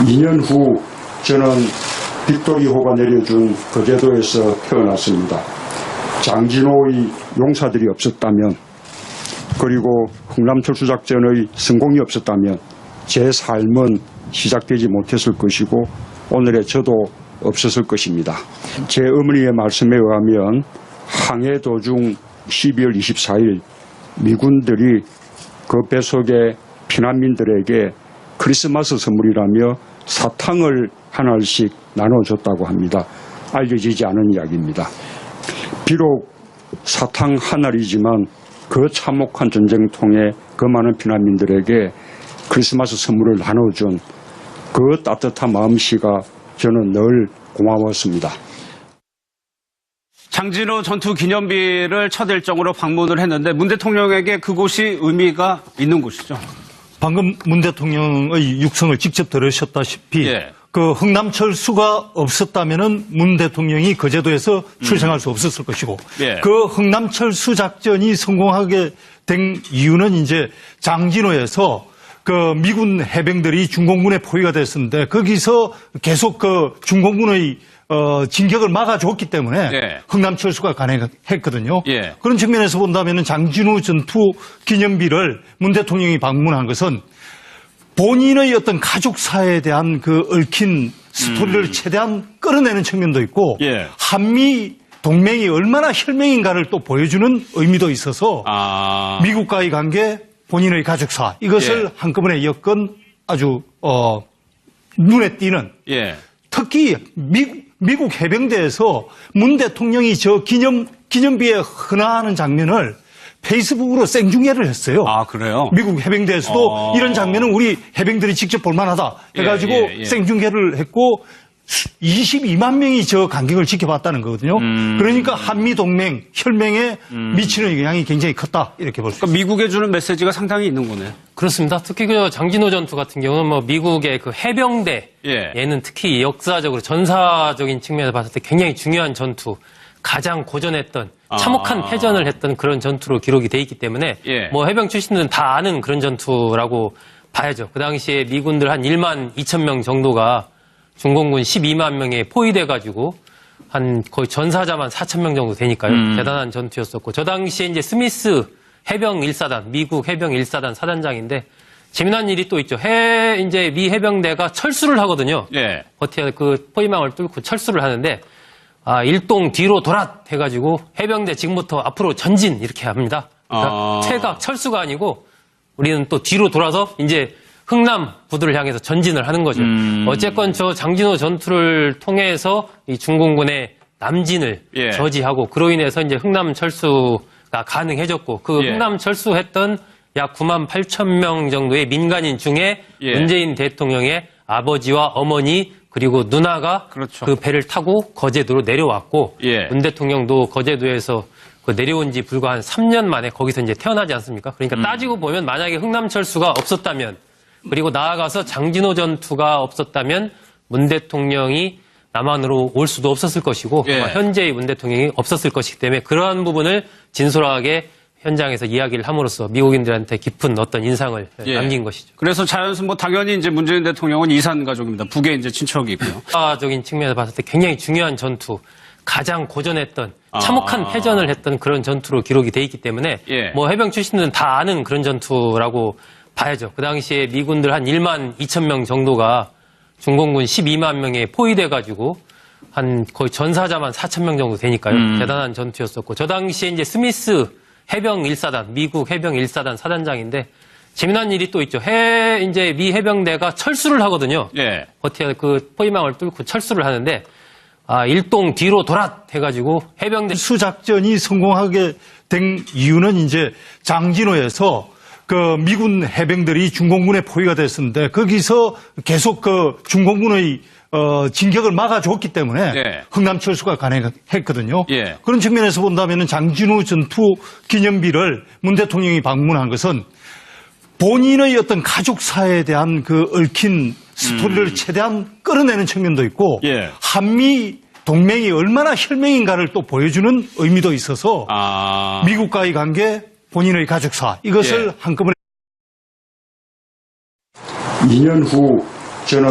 2년 후 저는 빅토리호가 내려준 거제도에서 태어났습니다. 장진호의 용사들이 없었다면, 그리고 흥남철수 작전의 성공이 없었다면 제 삶은 시작되지 못했을 것이고 오늘의 저도 없었을 것입니다. 제 어머니의 말씀에 의하면 항해 도중 12월 24일 미군들이 그 배속의 피난민들에게 크리스마스 선물이라며 사탕을 하나씩 나눠줬다고 합니다. 알려지지 않은 이야기입니다. 비록 사탕 한 알이지만 그 참혹한 전쟁통에 그 많은 피난민들에게 크리스마스 선물을 나눠준 그 따뜻한 마음씨가 저는 늘 고마웠습니다. 장진호 전투 기념비를 첫 일정으로 방문을 했는데 문 대통령에게 그곳이 의미가 있는 곳이죠. 방금 문 대통령의 육성을 직접 들으셨다시피 그 흥남철수가 없었다면은 문 대통령이 거제도에서 출생할 수 없었을 것이고 그 흥남철수 작전이 성공하게 된 이유는 이제 장진호에서 그 미군 해병들이 중공군에 포위가 됐었는데 거기서 계속 그 중공군의 진격을 막아줬기 때문에 흥남철수가 가능했거든요. 그런 측면에서 본다면 장진호 전투 기념비를 문 대통령이 방문한 것은 본인의 어떤 가족사에 대한 그 얽힌 스토리를 최대한 끌어내는 측면도 있고 한미 동맹이 얼마나 혈맹인가를 또 보여주는 의미도 있어서 미국과의 관계, 본인의 가족사 이것을 한꺼번에 엮은 아주 눈에 띄는 특히 미국 해병대에서 문 대통령이 저 기념비에 헌화하는 장면을 페이스북으로 생중계를 했어요. 아, 그래요? 미국 해병대에서도 이런 장면은 우리 해병들이 직접 볼만하다 해가지고 생중계를 했고 22만 명이 저 간격을 지켜봤다는 거거든요. 그러니까 한미동맹, 혈맹에 미치는 영향이 굉장히 컸다 이렇게 볼 수 있습니다. 그러니까 미국에 주는 메시지가 상당히 있는 거네. 그렇습니다. 특히 그 장진호 전투 같은 경우는 뭐 미국의 그 해병대에는 특히 역사적으로 전사적인 측면에서 봤을 때 굉장히 중요한 전투, 가장 고전했던 참혹한 패전을 했던 그런 전투로 기록이 돼 있기 때문에 뭐 해병 출신들은 다 아는 그런 전투라고 봐야죠. 그 당시에 미군들 한 1만 2천 명 정도가 중공군 12만 명에 포위돼가지고 한 거의 전사자만 4천 명 정도 되니까요. 대단한 전투였었고 저 당시에 이제 스미스 해병 1사단, 미국 해병 1사단 사단장인데 재미난 일이 또 있죠. 이제 미 해병대가 철수를 하거든요. 버티아 그 포위망을 뚫고 철수를 하는데 일동 뒤로 돌아 해가지고 해병대 지금부터 앞으로 전진 이렇게 합니다. 그러니까 퇴각 철수가 아니고 우리는 또 뒤로 돌아서 이제 흥남 부두를 향해서 전진을 하는 거죠. 어쨌건 저 장진호 전투를 통해서 이 중공군의 남진을 저지하고 그로 인해서 이제 흥남 철수가 가능해졌고 그 흥남 철수했던 약 9만 8천 명 정도의 민간인 중에 문재인 대통령의 아버지와 어머니 그리고 누나가 그 배를 타고 거제도로 내려왔고 문 대통령도 거제도에서 그 내려온 지 불과 한 3년 만에 거기서 이제 태어나지 않습니까? 그러니까 따지고 보면 만약에 흥남철수가 없었다면 그리고 나아가서 장진호 전투가 없었다면 문 대통령이 남한으로 올 수도 없었을 것이고 현재의 문 대통령이 없었을 것이기 때문에 그러한 부분을 진솔하게 현장에서 이야기를 함으로써 미국인들한테 깊은 어떤 인상을 남긴 것이죠. 그래서 자연스레 뭐 당연히 이제 문재인 대통령은 이산 가족입니다. 북에 이제 친척이 있고요. 역사적인 측면에서 봤을 때 굉장히 중요한 전투, 가장 고전했던 참혹한 패전을 했던 그런 전투로 기록이 돼 있기 때문에 뭐 해병 출신들은 다 아는 그런 전투라고 봐야죠. 그 당시에 미군들 한 1만 2천 명 정도가 중공군 12만 명에 포위돼가지고 한 거의 전사자만 4천 명 정도 되니까요. 대단한 전투였었고 저 당시에 이제 스미스 해병 1사단, 미국 해병 1사단 사단장인데 재미난 일이 또 있죠. 이제 미 해병대가 철수를 하거든요. 버티아 그 포위망을 뚫고 철수를 하는데 일동 뒤로 돌아 해가지고 해병대 수작전이 성공하게 된 이유는 이제 장진호에서 그 미군 해병들이 중공군에 포위가 됐었는데 거기서 계속 그 중공군의 진격을 막아줬기 때문에 흥남철수가 가능했거든요. 그런 측면에서 본다면 장진호 전투 기념비를 문 대통령이 방문한 것은 본인의 어떤 가족사에 대한 그 얽힌 스토리를 최대한 끌어내는 측면도 있고 한미 동맹이 얼마나 혈맹인가를 또 보여주는 의미도 있어서 미국과의 관계, 본인의 가족사 이것을 한꺼번에 2년 후 저는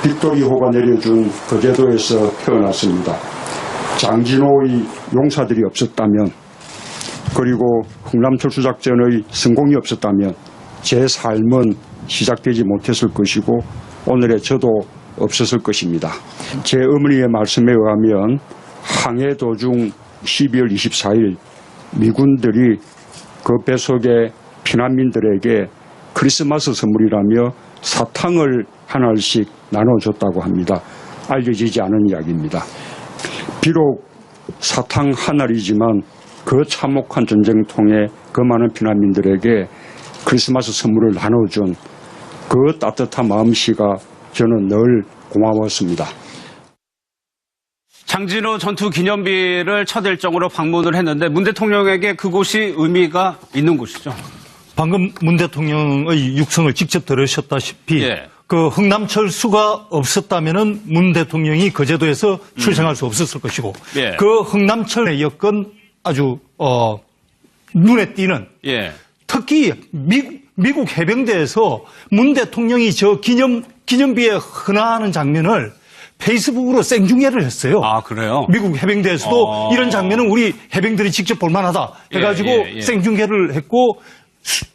빅토리호가 내려준 거제도에서 태어났습니다. 장진호의 용사들이 없었다면, 그리고 흥남철수 작전의 성공이 없었다면 제 삶은 시작되지 못했을 것이고 오늘의 저도 없었을 것입니다. 제 어머니의 말씀에 의하면 항해 도중 12월 24일 미군들이 그 배속의 피난민들에게 크리스마스 선물이라며 사탕을 하나씩 나눠줬다고 합니다. 알려지지 않은 이야기입니다. 비록 사탕 한 알이지만 그 참혹한 전쟁통에 그 많은 피난민들에게 크리스마스 선물을 나눠준 그 따뜻한 마음씨가 저는 늘 고마웠습니다. 장진호 전투 기념비를 첫 일정으로 방문을 했는데 문 대통령에게 그곳이 의미가 있는 곳이죠. 방금 문 대통령의 육성을 직접 들으셨다시피 그 흥남철수가 없었다면은 문 대통령이 거제도에서 출생할 수 없었을 것이고 그 흥남철의 여건 아주 눈에 띄는 특히 미국 해병대에서 문 대통령이 저 기념비에 헌화하는 장면을 페이스북으로 생중계를 했어요. 아, 그래요? 미국 해병대에서도 이런 장면은 우리 해병들이 직접 볼만하다 해가지고 생중계를 했고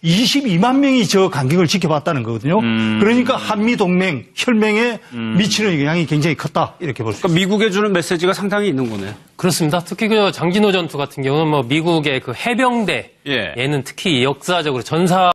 22만 명이 저 간격을 지켜봤다는 거거든요. 그러니까 한미동맹, 혈맹에 미치는 영향이 굉장히 컸다 이렇게 볼 수 있습니다. 그러니까 미국에 주는 메시지가 상당히 있는 거네요. 그렇습니다. 특히 그 장진호 전투 같은 경우는 뭐 미국의 그 해병대 얘는 특히 역사적으로 전사